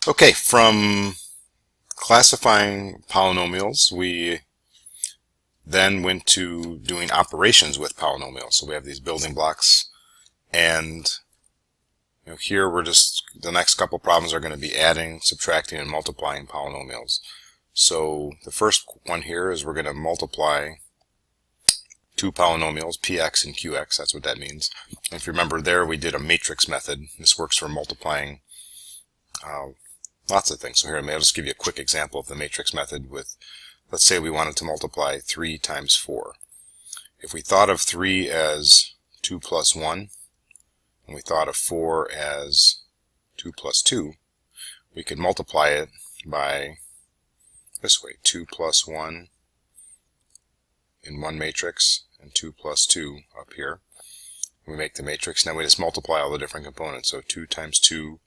Okay, from classifying polynomials, we then went to doing operations with polynomials. So we have these building blocks, and here we're just, the next couple problems are going to be adding, subtracting, and multiplying polynomials. So the first one here is we're going to multiply two polynomials, px and qx. That's what that means. And if you remember there, we did a matrix method. This works for multiplying lots of things. So here, I'll just give you a quick example of the matrix method with, let's say we wanted to multiply 3 times 4. If we thought of 3 as 2 plus 1, and we thought of 4 as 2 plus 2, we could multiply it by this way, 2 plus 1 in one matrix, and 2 plus 2 up here. We make the matrix, now we just multiply all the different components. So 2 times 2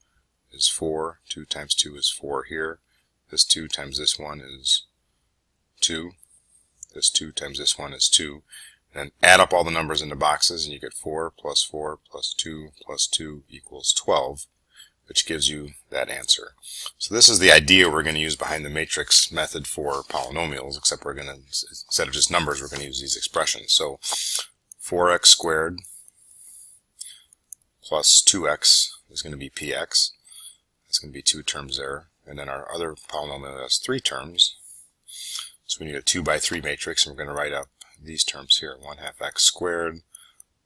is 4, 2 times 2 is 4 here, this 2 times this one is 2, this 2 times this one is 2, and then add up all the numbers in the boxes and you get 4 plus 2 plus 2 equals 12, which gives you that answer. So this is the idea we're going to use behind the matrix method for polynomials, except we're going to, instead of just numbers, we're going to use these expressions. So 4x squared plus 2x is going to be px. It's going to be 2 terms there. And then our other polynomial has 3 terms. So we need a 2 by 3 matrix, and we're going to write up these terms here. 1/2 x squared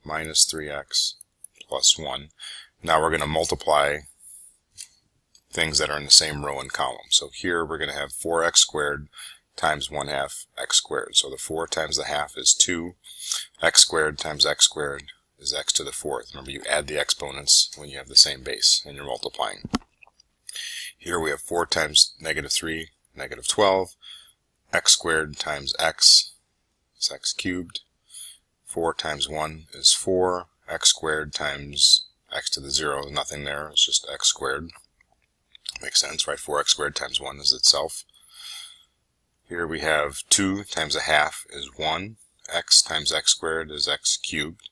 minus 3x plus 1. Now we're going to multiply things that are in the same row and column. So here we're going to have 4x squared times 1/2 x squared. So the 4 times the half is 2. X squared times x squared is x to the 4th. Remember, you add the exponents when you have the same base and you're multiplying. Here we have 4 times negative 3, negative 12. X squared times x is x cubed. 4 times 1 is 4. X squared times x to the 0 is nothing there. It's just x squared. Makes sense, right? 4x squared times 1 is itself. Here we have 2 times a half is 1. X times x squared is x cubed.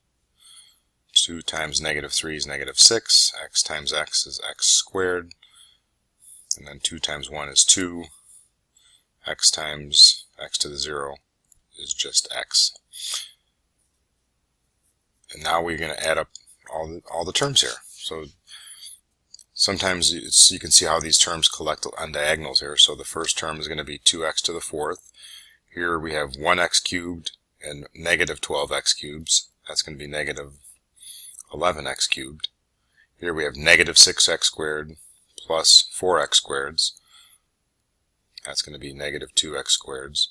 2 times negative 3 is negative 6. X times x is x squared. And then 2 times 1 is 2. X times x to the 0 is just x. And now we're going to add up all the terms here. So sometimes you can see how these terms collect on diagonals here. So the first term is going to be 2x to the 4th. Here we have 1x cubed and negative 12x cubes. That's going to be negative 11x cubed. Here we have negative 6x squared plus 4x squareds. That's going to be negative 2x squareds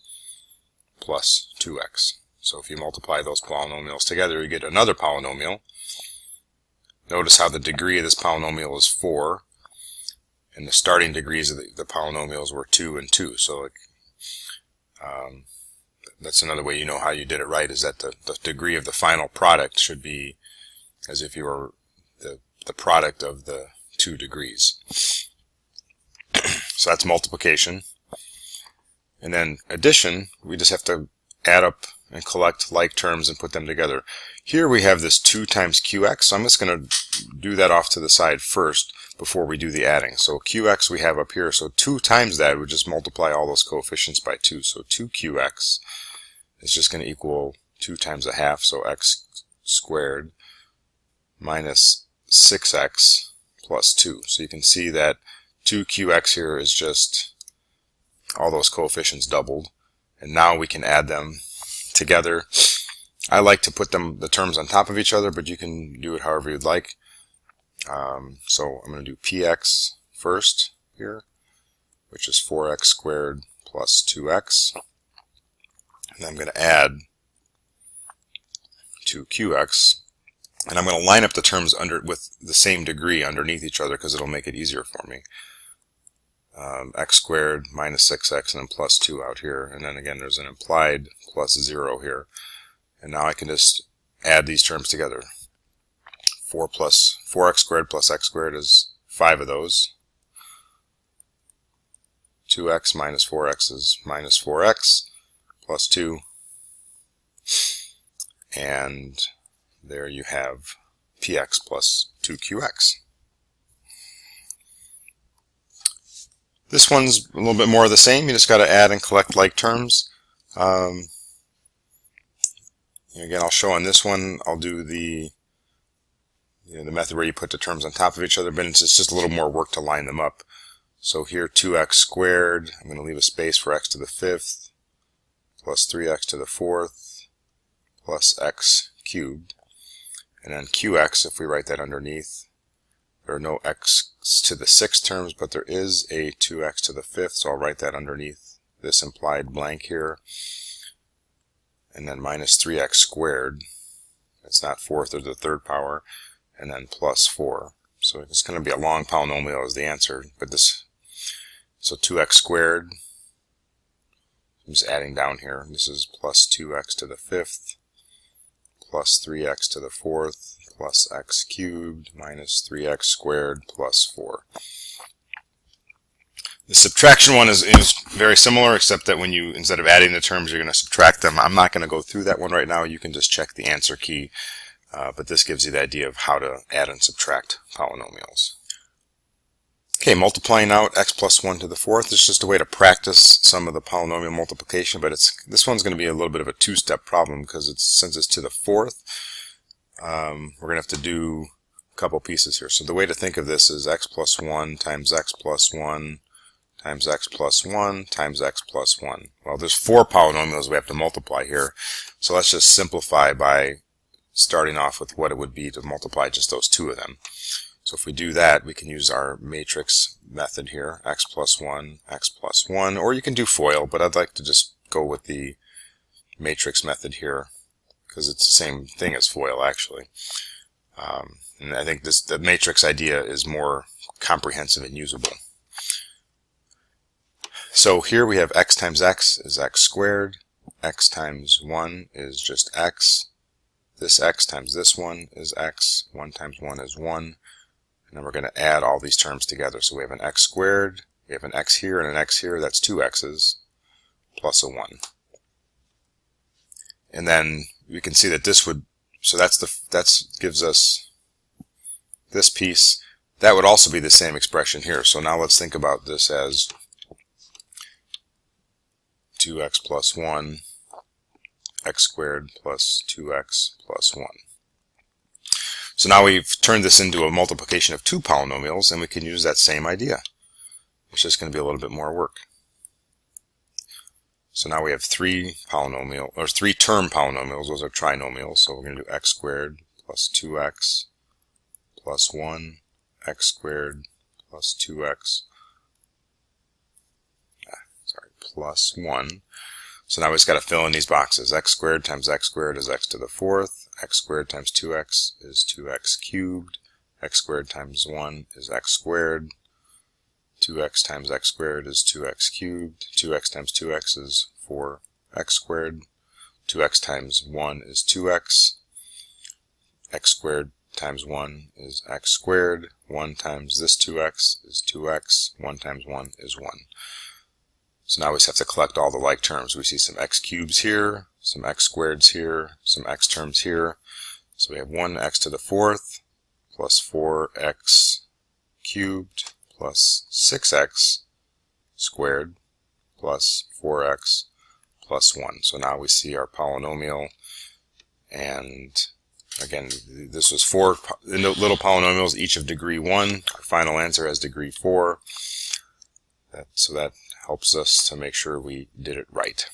plus 2x. So if you multiply those polynomials together, you get another polynomial. Notice how the degree of this polynomial is 4, and the starting degrees of the polynomials were 2 and 2. So that's another way you know how you did it right, is that the degree of the final product should be as if you were the product of the 2 degrees. So that's multiplication. And then addition, we just have to add up and collect like terms and put them together. Here we have this 2 times qx, so I'm just going to do that off to the side first before we do the adding. So qx we have up here, so 2 times that would just multiply all those coefficients by 2. So 2qx is just going to equal 2 times a half, so x squared minus 6x plus 2. So you can see that 2qx here is just all those coefficients doubled, and now we can add them together. I like to put the terms on top of each other, but you can do it however you'd like. So I'm going to do px first here, which is 4x squared plus 2x. And I'm going to add 2qx. And I'm going to line up the terms with the same degree underneath each other because it'll make it easier for me. X squared minus 6x and then plus 2 out here. And then again, there's an implied plus 0 here. And now I can just add these terms together. 4x squared plus x squared is 5 of those. 2x minus 4x is minus 4x plus 2. And there you have px plus 2qx. This one's a little bit more of the same. You just got to add and collect like terms. Again, I'll show on this one. I'll do the method where you put the terms on top of each other, but it's just a little more work to line them up. So here 2x squared, I'm going to leave a space for x to the 5th, plus 3x to the 4th, plus x cubed. And then qx, if we write that underneath, there are no x to the 6th terms, but there is a 2x to the 5th, so I'll write that underneath this implied blank here. And then minus 3x squared, it's not 4th or the 3rd power, and then plus 4. So it's going to be a long polynomial as the answer, but this, so 2x squared, I'm just adding down here, this is plus 2x to the 5th, plus 3x to the 4th, plus x cubed, minus 3x squared, plus 4. The subtraction one is very similar, except that when you, instead of adding the terms, you're going to subtract them. I'm not going to go through that one right now. You can just check the answer key, but this gives you the idea of how to add and subtract polynomials. Okay, multiplying out x plus 1 to the 4th is just a way to practice some of the polynomial multiplication, but this one's going to be a little bit of a two-step problem because since it's to the 4th, we're going to have to do a couple pieces here. So the way to think of this is x plus 1 times x plus 1 times x plus 1 times x plus 1. Well, there's 4 polynomials we have to multiply here, so let's just simplify by starting off with what it would be to multiply just those 2 of them. So if we do that, we can use our matrix method here, x plus 1, or you can do FOIL, but I'd like to just go with the matrix method here because it's the same thing as FOIL actually. And I think the matrix idea is more comprehensive and usable. So here we have x times x is x squared, x times 1 is just x, this x times this one is x, 1 times 1 is 1. And then we're going to add all these terms together. So we have an x squared, we have an x here and an x here, that's 2 x's, plus a 1. And then we can see that this would, so that gives us this piece. That would also be the same expression here. So now let's think about this as 2x plus 1, x squared plus 2x plus 1. So now we've turned this into a multiplication of 2 polynomials, and we can use that same idea. It's just going to be a little bit more work. So now we have 3 term polynomials. Those are trinomials. So we're going to do x squared plus 2x plus 1, x squared plus 2x, plus 1. So now we just got to fill in these boxes. X squared times x squared is x to the 4th. X squared times 2x is 2x cubed. X squared times 1 is x squared. 2x times x squared is 2x cubed. 2x times 2x is 4x squared. 2x times 1 is 2x. X squared times 1 is x squared. 1 times this 2x is 2x. 1 times 1 is 1. So now we just have to collect all the like terms. We see some x cubes here, some x squareds here, some x terms here. So we have 1x to the 4th plus 4x cubed plus 6x squared plus 4x plus 1. So now we see our polynomial, and again, this was 4 little polynomials, each of degree 1. Our final answer has degree 4. So that helps us to make sure we did it right.